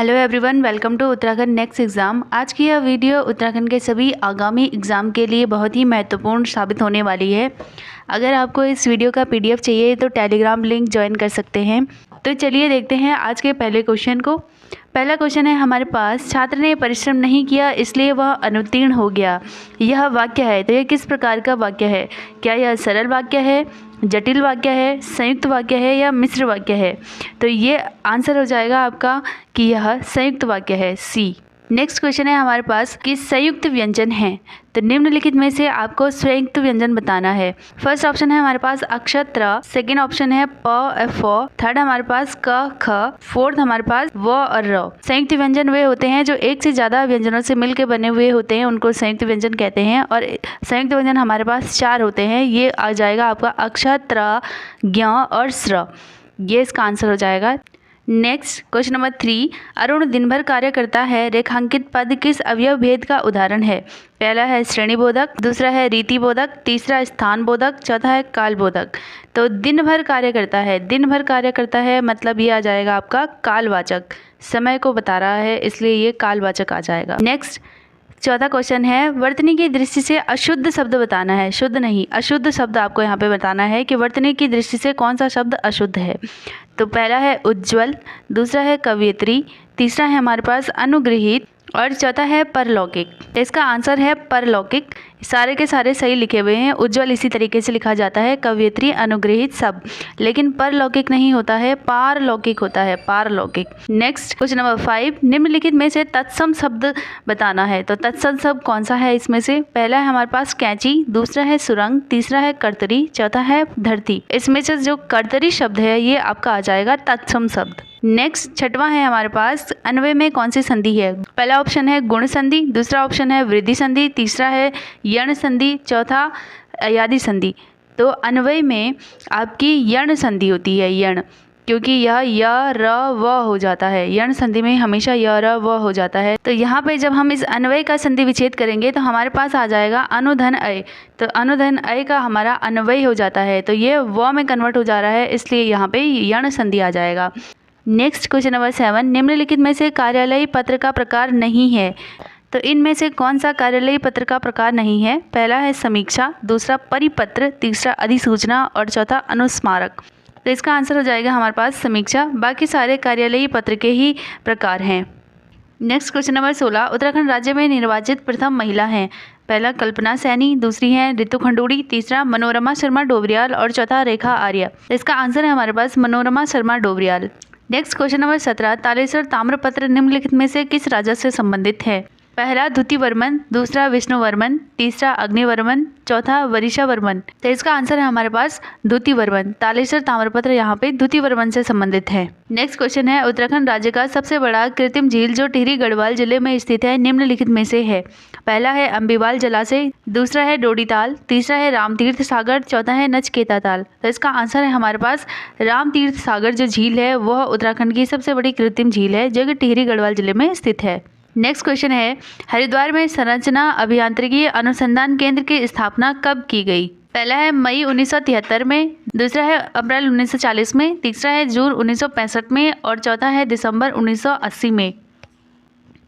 Hello everyone, welcome to Uttarakhand next exam. आज की यह वीडियो उत्तराखंड के सभी आगामी एग्ज़ाम के लिए बहुत ही महत्वपूर्ण साबित होने वाली है। अगर आपको इस वीडियो का पीडीएफ चाहिए तो टेलीग्राम लिंक ज्वाइन कर सकते हैं। तो चलिए देखते हैं आज के पहले क्वेश्चन को। पहला क्वेश्चन है हमारे पास, छात्र ने परिश्रम नहीं किया इसलिए वह अनुत्तीर्ण हो गया। यह वाक्य है, तो यह किस प्रकार का वाक्य है? क्या यह सरल वाक्य है, जटिल वाक्य है, संयुक्त वाक्य है या मिश्र वाक्य है? तो ये आंसर हो जाएगा आपका कि यह संयुक्त वाक्य है, सी। नेक्स्ट क्वेश्चन है हमारे पास कि संयुक्त व्यंजन हैं, तो निम्नलिखित में से आपको संयुक्त व्यंजन बताना है। फर्स्ट ऑप्शन है हमारे पास अक्षत्र, सेकंड ऑप्शन है प फ, थर्ड हमारे पास क ख, फोर्थ हमारे पास व और र। संयुक्त व्यंजन वे होते हैं जो एक से ज़्यादा व्यंजनों से मिलकर बने हुए होते हैं, उनको संयुक्त व्यंजन कहते हैं। और संयुक्त व्यंजन हमारे पास 4 होते हैं। ये आ जाएगा आपका अक्षत्र, ज्ञ और स्र। ये इसका आंसर हो जाएगा। नेक्स्ट क्वेश्चन नंबर 3, अरुण दिन भर कार्य करता है रेखांकित पद किस अवयव भेद का उदाहरण है? पहला है श्रेणीबोधक, दूसरा है रीतिबोधक, तीसरा स्थान बोधक, चौथा है कालबोधक। तो दिन भर कार्य करता है, दिन भर कार्य करता है मतलब ये आ जाएगा आपका कालवाचक, समय को बता रहा है इसलिए ये कालवाचक आ जाएगा। नेक्स्ट चौथा क्वेश्चन है, वर्तनी की दृष्टि से अशुद्ध शब्द बताना है। शुद्ध नहीं, अशुद्ध शब्द आपको यहाँ पे बताना है कि वर्तनी की दृष्टि से कौन सा शब्द अशुद्ध है। तो पहला है उज्ज्वल, दूसरा है कवयित्री, तीसरा है हमारे पास अनुगृहीत और चौथा है परलौकिक। तो इसका आंसर है परलौकिक। सारे के सारे सही लिखे हुए हैं। उज्ज्वल इसी तरीके से लिखा जाता है, कवयित्री, अनुगृहीत सब, लेकिन परलौकिक नहीं होता है, पारलौकिक होता है, पारलौकिक। नेक्स्ट क्वेश्चन नंबर 5, निम्नलिखित में से तत्सम शब्द बताना है। तो तत्सम शब्द कौन सा है इसमें से? पहला है हमारे पास कैंची, दूसरा है सुरंग, तीसरा है कर्तरी, चौथा है धरती। इसमें से जो कर्तरी शब्द है ये आपका आ जाएगा तत्सम शब्द। नेक्स्ट छठवां है हमारे पास, अन्वय में कौन सी संधि है? पहला ऑप्शन है गुण संधि, दूसरा ऑप्शन है वृद्धि संधि, तीसरा है यण संधि, चौथा अयादि संधि। तो अन्वय में आपकी यण संधि होती है, यण, क्योंकि यह य र व हो जाता है। यण संधि में हमेशा य र व हो जाता है। तो यहाँ पे जब हम इस अन्वय का संधि विच्छेद करेंगे तो हमारे पास आ जाएगा अनुधन अय। तो अनुधन अय का हमारा अन्वय हो जाता है, तो ये व में कन्वर्ट हो जा रहा है, इसलिए यहाँ पे यण संधि आ जाएगा। नेक्स्ट क्वेश्चन नंबर 7, निम्नलिखित में से कार्यालयी पत्र का प्रकार नहीं है। तो इनमें से कौन सा कार्यालयी पत्र का प्रकार नहीं है? पहला है समीक्षा, दूसरा परिपत्र, तीसरा अधिसूचना और चौथा अनुस्मारक। तो इसका आंसर हो जाएगा हमारे पास समीक्षा। बाकी सारे कार्यालयी पत्र के ही प्रकार हैं। नेक्स्ट क्वेश्चन नंबर 16, उत्तराखंड राज्य में निर्वाचित प्रथम महिला हैं। पहला कल्पना सैनी, दूसरी है रितु खंडूड़ी, तीसरा मनोरमा शर्मा डोबरियाल और चौथा रेखा आर्य। इसका आंसर है हमारे पास Manorama Sharma Dobriyal. Next question number 17, Taleshwar ताम्रपत्र निम्नलिखित में से किस राजा से संबंधित है? पहला द्युतिवर्मन, दूसरा विष्णुवर्मन, तीसरा अग्निवर्मन, चौथा वरिषावर्मन। तो इसका आंसर है हमारे पास द्युतिवर्मन। तालेश्वर ताम्रपत्र यहाँ पे द्युतिवर्मन से संबंधित है। नेक्स्ट क्वेश्चन है, उत्तराखंड राज्य का सबसे बड़ा कृत्रिम झील जो टिहरी गढ़वाल जिले में स्थित है निम्नलिखित में से है? पहला है अम्बिवाल जलाशय, दूसरा है डोडीताल, तीसरा है रामतीर्थ सागर, चौथा है नचकेता ताल। तो इसका आंसर है हमारे पास रामतीर्थ सागर जो झील है वह उत्तराखंड की सबसे बड़ी कृत्रिम झील है जो कि टिहरी गढ़वाल जिले में स्थित है। नेक्स्ट क्वेश्चन है, हरिद्वार में संरचना अभियांत्रिकी अनुसंधान केंद्र की स्थापना कब की गई? पहला है मई 1973 में, दूसरा है अप्रैल 1940 में, तीसरा है जून 1965 में और चौथा है दिसंबर 1980 में।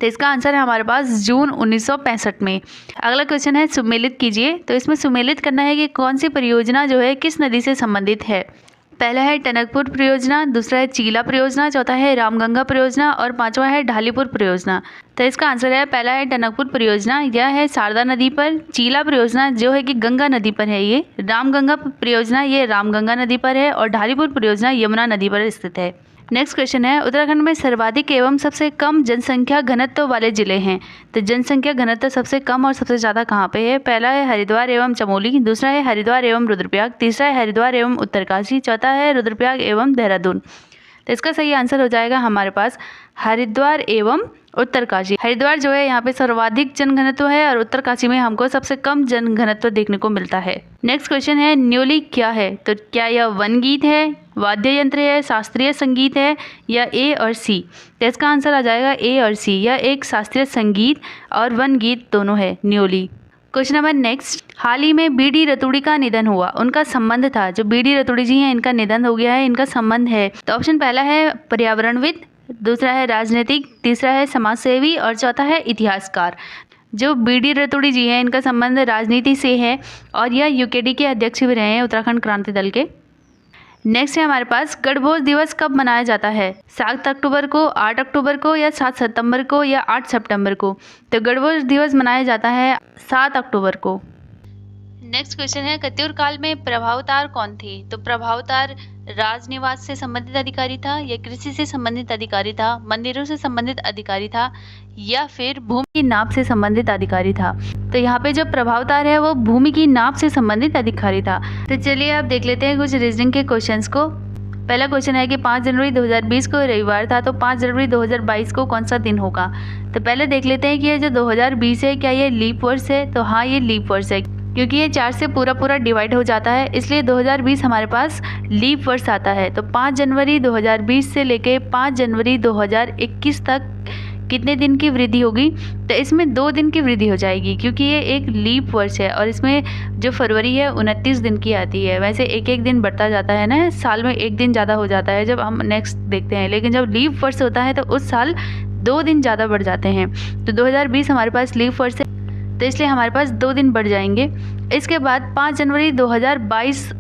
तो इसका आंसर है हमारे पास जून 1965 में। अगला क्वेश्चन है सुमेलित कीजिए। तो इसमें सुमेलित करना है कि कौन सी परियोजना जो है किस नदी से संबंधित है। पहला है टनकपुर परियोजना, दूसरा है चीला परियोजना, चौथा है रामगंगा परियोजना और पांचवा है ढालीपुर परियोजना। तो इसका आंसर है पहला है टनकपुर परियोजना, यह है शारदा नदी पर। चीला परियोजना जो है कि गंगा नदी पर है ये। रामगंगा परियोजना ये रामगंगा नदी पर है और ढालीपुर परियोजना यमुना नदी पर स्थित है। नेक्स्ट क्वेश्चन है, उत्तराखंड में सर्वाधिक एवं सबसे कम जनसंख्या घनत्व वाले जिले हैं। तो जनसंख्या घनत्व सबसे कम और सबसे ज़्यादा कहाँ पे है? पहला है हरिद्वार एवं चमोली, दूसरा है हरिद्वार एवं रुद्रप्रयाग, तीसरा है हरिद्वार एवं उत्तरकाशी, चौथा है रुद्रप्रयाग एवं देहरादून। तो इसका सही आंसर हो जाएगा हमारे पास हरिद्वार एवं उत्तरकाशी। हरिद्वार जो है यहाँ पे सर्वाधिक जनघनत्व है और उत्तरकाशी में हमको सबसे कम जनघनत्व देखने को मिलता है। नेक्स्ट क्वेश्चन है, न्योली क्या है? तो क्या यह वन गीत है, वाद्य यंत्र है, शास्त्रीय संगीत है या ए और सी? तो इसका आंसर आ जाएगा ए और सी। यह एक शास्त्रीय संगीत और वन गीत दोनों है न्योली। क्वेश्चन नंबर नेक्स्ट, हाल ही में बीडी रतूड़ी का निधन हुआ, उनका संबंध था। जो बीडी रतूड़ी जी हैं इनका निधन हो गया है, इनका संबंध है। तो ऑप्शन पहला है पर्यावरणविद, दूसरा है राजनीतिक, तीसरा है समाजसेवी और चौथा है इतिहासकार। जो बीडी रतूड़ी जी हैं इनका संबंध राजनीति से है और यह यूकेडी के अध्यक्ष भी रहे हैं उत्तराखंड क्रांति दल के। नेक्स्ट है हमारे पास गणभोज दिवस कब मनाया जाता है? 7 अक्टूबर को, 8 अक्टूबर को या 7 सितंबर को या 8 सितंबर को? तो गणभोज दिवस मनाया जाता है 7 अक्टूबर को। नेक्स्ट क्वेश्चन है कत्यूर काल में प्रभावतार कौन थे? तो प्रभावतार राजनिवास से संबंधित अधिकारी था या कृषि से संबंधित अधिकारी था, मंदिरों से संबंधित अधिकारी था या फिर भूमि की नाप से संबंधित अधिकारी था? तो यहाँ पे जो प्रभावतार है वो भूमि की नाप से संबंधित अधिकारी था। तो चलिए आप देख लेते हैं कुछ रीजनिंग के क्वेश्चंस को। पहला क्वेश्चन है कि 5 जनवरी 2020 को रविवार था, तो 5 जनवरी 2022 को कौन सा दिन होगा? तो पहले देख लेते हैं कि ये जो 2020 है क्या ये लीप वर्ष है? तो हाँ, ये लीप वर्ष है क्योंकि ये 4 से पूरा डिवाइड हो जाता है, इसलिए 2020 हमारे पास लीप वर्ष आता है। तो 5 जनवरी 2020 से लेके 5 जनवरी 2021 तक कितने दिन की वृद्धि होगी? तो इसमें 2 दिन की वृद्धि हो जाएगी क्योंकि ये एक लीप वर्ष है और इसमें जो फरवरी है 29 दिन की आती है। वैसे एक दिन बढ़ता जाता है ना, साल में 1 दिन ज़्यादा हो जाता है जब हम नेक्स्ट देखते हैं, लेकिन जब लीप वर्ष होता है तो उस साल 2 दिन ज़्यादा बढ़ जाते हैं। तो 2020 हमारे पास लीप वर्ष है तो इसलिए हमारे पास 2 दिन बढ़ जाएंगे। इसके बाद 5 जनवरी 2022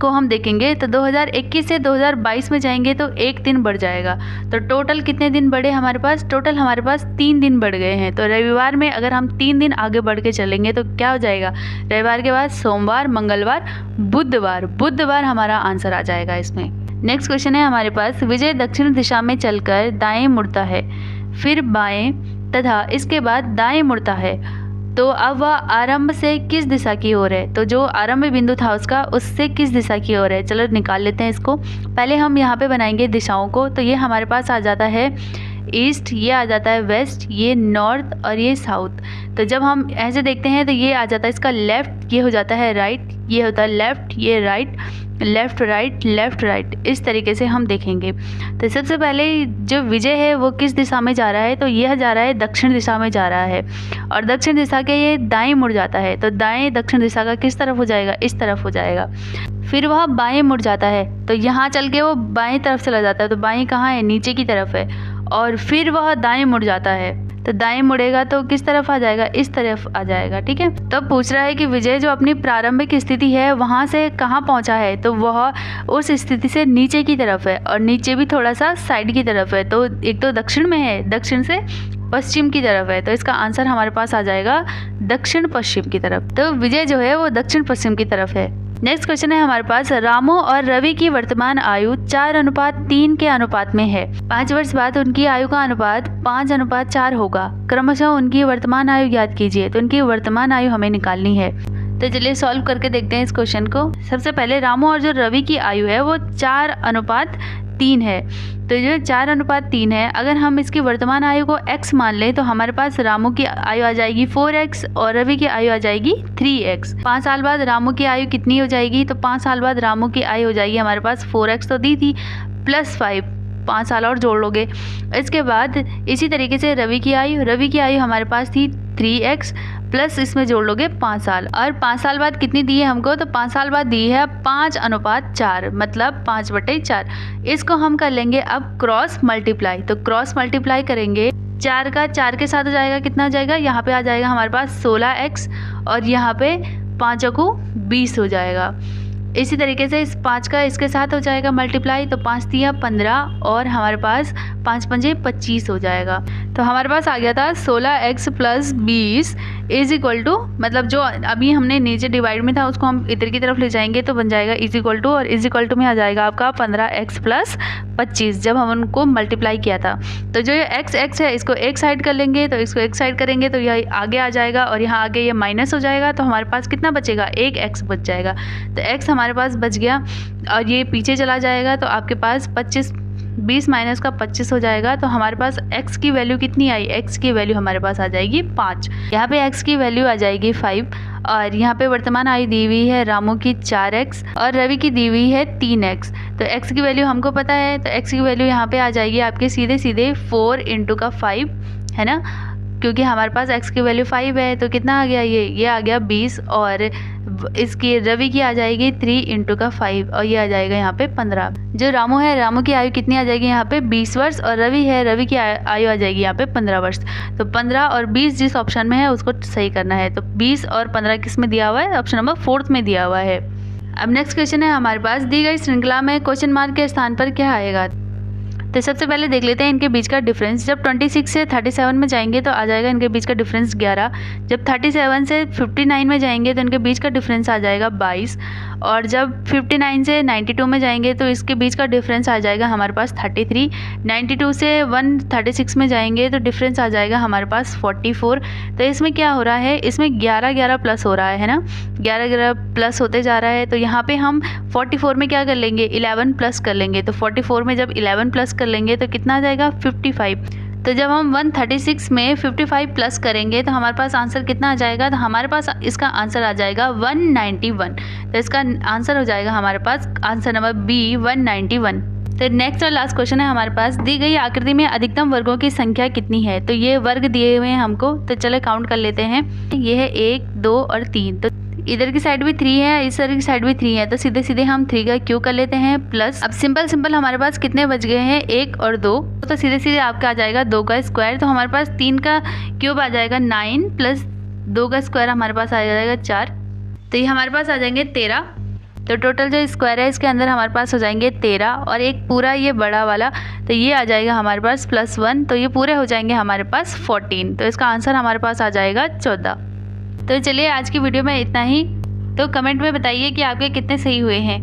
को हम देखेंगे तो 2021 से 2022 में जाएंगे तो 1 दिन बढ़ जाएगा। तो टोटल कितने दिन बढ़े हमारे पास? टोटल हमारे पास 3 दिन बढ़ गए हैं। तो रविवार में अगर हम 3 दिन आगे बढ़ के चलेंगे तो क्या हो जाएगा? रविवार के बाद सोमवार, मंगलवार, बुधवार हमारा आंसर आ जाएगा इसमें। नेक्स्ट क्वेश्चन है हमारे पास विजय दक्षिण दिशा में चलकर दाएं मुड़ता है, फिर बाएं तथा इसके दाएं दाएं मुड़ता है, तो अब वह आरंभ से किस दिशा की ओर है? तो जो आरंभ बिंदु था उसका उससे किस दिशा की ओर है? चलो निकाल लेते हैं इसको। पहले हम यहाँ पे बनाएंगे दिशाओं को। तो ये हमारे पास आ जाता है ईस्ट, ये आ जाता है वेस्ट, ये नॉर्थ और ये साउथ। तो जब हम ऐसे देखते हैं तो ये आ जाता है इसका लेफ़्ट, ये हो जाता है राइट, ये होता है लेफ़्ट, ये right, left right, left right, इस तरीके से हम देखेंगे। तो सबसे पहले जो विजय है वो किस दिशा में जा रहा है? तो यह जा रहा है दक्षिण दिशा में जा रहा है और दक्षिण दिशा के ये दाएं मुड़ जाता है। तो दाएं दक्षिण दिशा का किस तरफ हो जाएगा? इस तरफ हो जाएगा। फिर वह बाएं मुड़ जाता है तो यहाँ चल के वो बाएं तरफ चला जाता है। तो बाएं कहाँ है? नीचे की तरफ है। और फिर वह दाएं मुड़ जाता है तो दाएं मुड़ेगा तो किस तरफ आ जाएगा? इस तरफ आ जाएगा। ठीक है। तब पूछ रहा है कि विजय जो अपनी प्रारंभिक स्थिति है वहाँ से कहाँ पहुँचा है? तो वह उस स्थिति से नीचे की तरफ है और नीचे भी थोड़ा सा साइड की तरफ है। तो एक तो दक्षिण में है, दक्षिण से पश्चिम की तरफ है। तो इसका आंसर हमारे पास आ जाएगा दक्षिण पश्चिम की तरफ। तो विजय जो है वो दक्षिण पश्चिम की तरफ है। नेक्स्ट क्वेश्चन है हमारे पास रामू और रवि की वर्तमान आयु 4:3 के अनुपात में है। 5 वर्ष बाद उनकी आयु का अनुपात 5:4 होगा। क्रमशः उनकी वर्तमान आयु ज्ञात कीजिए। तो उनकी वर्तमान आयु हमें निकालनी है। तो चलिए सॉल्व करके देखते हैं इस क्वेश्चन को। सबसे पहले रामू और जो रवि की आयु है वो 4:3 है। तो जो 4:3 है, अगर हम इसकी वर्तमान आयु को x मान लें तो हमारे पास रामू की आयु आ जाएगी 4x और रवि की आयु आ जाएगी 3x। 5 साल बाद रामू की आयु कितनी हो जाएगी? तो 5 साल बाद रामू की आयु हो जाएगी हमारे पास 4x तो दी थी प्लस 5 साल और जोड़ लोगे। इसके बाद इसी तरीके से रवि की आयु हमारे पास थी 3x प्लस इसमें जोड़ लोगे 5 साल। और 5 साल बाद कितनी दी है हमको? तो 5 साल बाद दी है 5:4 मतलब 5/4। इसको हम कर लेंगे अब क्रॉस मल्टीप्लाई। तो क्रॉस मल्टीप्लाई करेंगे 4 का 4 के साथ हो जाएगा, कितना हो जाएगा? यहाँ पे आ जाएगा हमारे पास 16x और यहाँ पे 5 को 20 हो जाएगा। इसी तरीके से इस 5 का इसके साथ हो जाएगा मल्टीप्लाई। तो 5 दिया 15 और हमारे पास 5 पंजे 25 हो जाएगा। तो हमारे पास आ गया था 16x plus 20 is equal to, मतलब जो अभी हमने नीचे डिवाइड में था उसको हम इधर की तरफ ले जाएंगे तो बन जाएगा इज इक्वल टू, और इज इक्वल टू में आ जाएगा आपका 15x प्लस 25 जब हम उनको मल्टीप्लाई किया था। तो जो ये x है इसको एक साइड कर लेंगे, तो इसको एक साइड करेंगे तो यह आगे आ जाएगा और यहाँ आगे ये माइनस हो जाएगा। तो हमारे पास कितना बचेगा? 1x बच जाएगा। तो x हमारे पास बच गया और ये पीछे चला जाएगा तो आपके पास 20 माइनस का 25 हो जाएगा। तो हमारे पास x की वैल्यू कितनी आई? x की वैल्यू हमारे पास आ जाएगी 5। यहाँ पे x की वैल्यू आ जाएगी 5 और यहाँ पे वर्तमान आयु दी हुई है रामू की 4x और रवि की दी हुई है 3x। तो x की वैल्यू हमको पता है, तो x की वैल्यू यहाँ पे आ जाएगी आपके सीधे 4 × 5 है ना। क्योंकि हमारे पास x की वैल्यू 5 है तो कितना आ गया, ये आ गया 20 और इसकी रवि की आ जाएगी 3 इंटू का 5 और ये आ जाएगा यहाँ पे 15। जो रामू है, रामू की आयु कितनी आ जाएगी यहाँ पे 20 वर्ष और रवि है, रवि की आयु आ जाएगी यहाँ पे 15 वर्ष। तो 15 और 20 जिस ऑप्शन में है उसको सही करना है। तो 20 और 15 किस में दिया हुआ है, ऑप्शन नंबर 4 में दिया हुआ है। अब नेक्स्ट क्वेश्चन है हमारे पास, दी गई श्रृंखला में क्वेश्चन मार्क के स्थान पर क्या आएगा। तो सबसे पहले देख लेते हैं इनके बीच का डिफरेंस। जब 26 से 37 में जाएंगे तो आ जाएगा इनके बीच का डिफरेंस 11। जब 37 से 59 में जाएंगे तो इनके बीच का डिफरेंस आ जाएगा 22। और जब 59 से 92 में जाएंगे तो इसके बीच का डिफरेंस आ जाएगा हमारे पास 33। 92 से 136 में जाएंगे तो डिफरेंस आ जाएगा हमारे पास 44। तो इसमें क्या हो रहा है, इसमें 11 प्लस हो रहा है ना, 11 प्लस होते जा रहा है। तो यहाँ पे हम 44 में क्या कर लेंगे, 11 प्लस कर लेंगे। तो 44 में जब 11 प्लस कर लेंगे तो कितना आ जाएगा 55। तो जब हम 136 में 55 प्लस करेंगे तो हमारे पास आंसर कितना आ जाएगा, तो हमारे पास इसका आंसर आ जाएगा 191। तो इसका आंसर हो जाएगा हमारे पास आंसर नंबर बी 191। तो नेक्स्ट और लास्ट क्वेश्चन है हमारे पास, दी गई आकृति में अधिकतम वर्गों की संख्या कितनी है। तो ये वर्ग दिए हुए हैं हमको, तो चलो काउंट कर लेते हैं। ये है 1, 2 और 3। तो इधर की साइड भी 3 है, इस साइड की साइड भी 3 है। तो सीधे सीधे हम 3 का क्यूब कर लेते हैं प्लस, अब सिंपल हमारे पास कितने बच गए हैं, 1 और 2। तो सीधे सीधे आपका आ जाएगा 2 का स्क्वायर। तो हमारे पास 3 का क्यूब आ जाएगा 9 प्लस 2 का स्क्वायर हमारे पास आ जाएगा 4। तो ये हमारे पास आ जाएंगे 13। तो टोटल जो स्क्वायर है इसके अंदर हमारे पास हो जाएंगे 13 और एक पूरा ये बड़ा वाला, तो ये आ जाएगा हमारे पास +1। तो ये पूरे हो जाएंगे हमारे पास 14। तो इसका आंसर हमारे पास आ जाएगा 14। तो चलिए आज की वीडियो में इतना ही। तो कमेंट में बताइए कि आपके कितने सही हुए हैं।